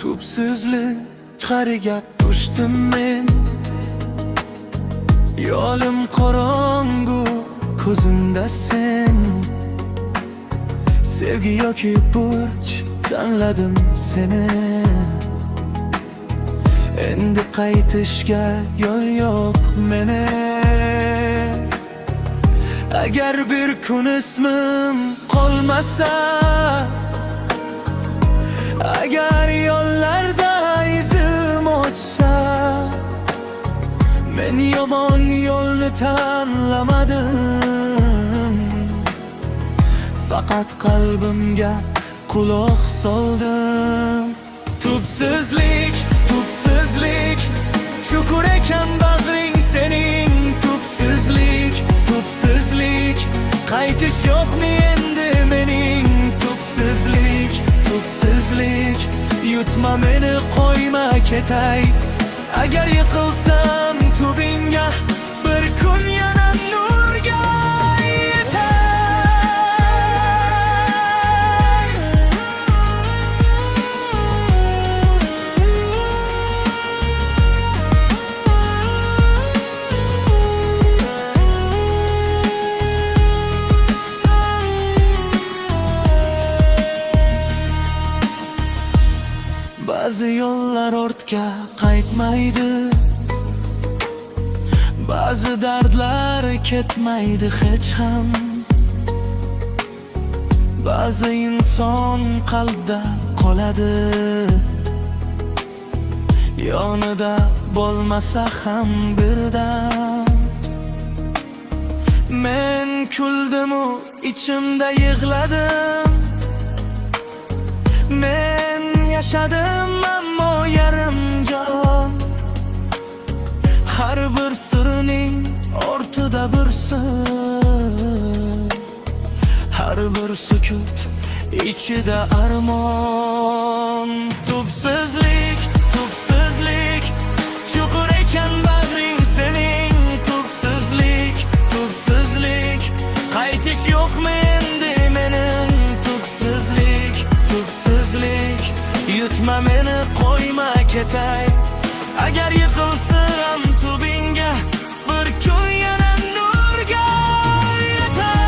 Tubsizlik qariga tushdim men. Yo'lim qorong'u, ko'zimda sen. Sevgi yoki burch, tanladim seni. Endi qaytishga yo'l yo'q meni. Agar bir kun ismim qolmasa, agar yo'llarda izim o'chsa, men yomon yo'lni tanlamadim. Faqat qalbimga quloq soldim. Tubsizlik, tubsizlik, chuqur ekan bag'ring sening. Tubsizlik, tubsizlik, qaytish yo'qmi endi mening. Tubsizlik, tubsizlik, yutma meni, qo'yma ketay. Agar yiqilsam tubingga, bir kun yana nurga yetay. Ba'zi yo'llar ortga qaytmaydi, ba'zi dardlar ketmaydi hech ham. Ba'zi inson qalbda qoladi, yonida bo'lmasa ham birdan. Men kuldimu ichimda yig'ladim. Men yaşadım ammo yarim jon. Har bir sirning ortida bir sir, har bir sukut ichida armon. Tubsizlik, tubsizlik, chuqur ekan bag'ring sening. Tubsizlik, tubsizlik, qaytish yo'qmi endi mening. Tubsizlik, tubsizlik, yutma meni, qo'yma ketay. Agar yiqilsam tubingga, bir kun yana nurga yetay.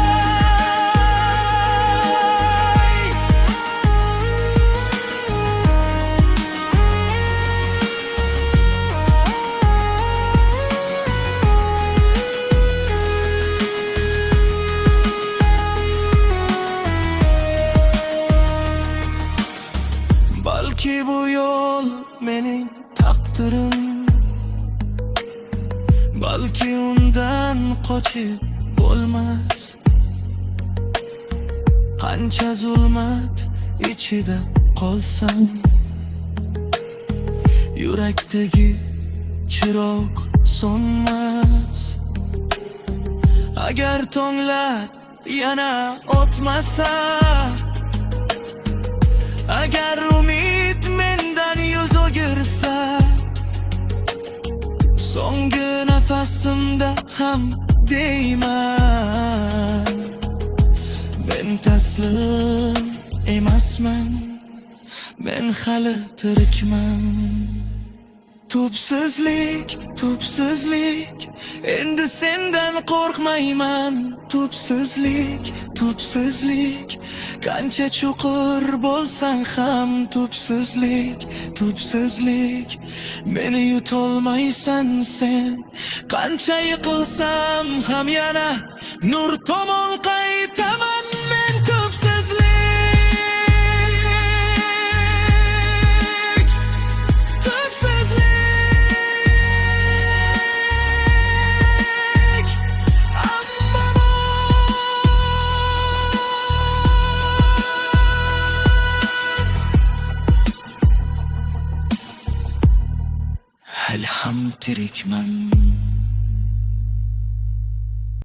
Balki bu yo'l mening taqdirim, balki undan qochib bo'lmas. Qancha zulmat ichida qolsam, yurakdagi chiroq so'nmas. Agar tonglar yana o'tmasa, agar umid mendan yuz o'girsa, so'nggi nafasimda ham deyman, men taslim emasman, men hali tirikman. Tubsizlik, tubsizlik, endi sendan qo'rqmayman. Tubsizlik, tubsizlik, qancha chuqur bo'lsang ham. Tubsizlik, tubsizlik, meni yutolmaysan sen. Qancha yiqilsam ham yana nur tomon qaytaman men. Tubsizlik, tubsizlik, ammo hali ham tirikman.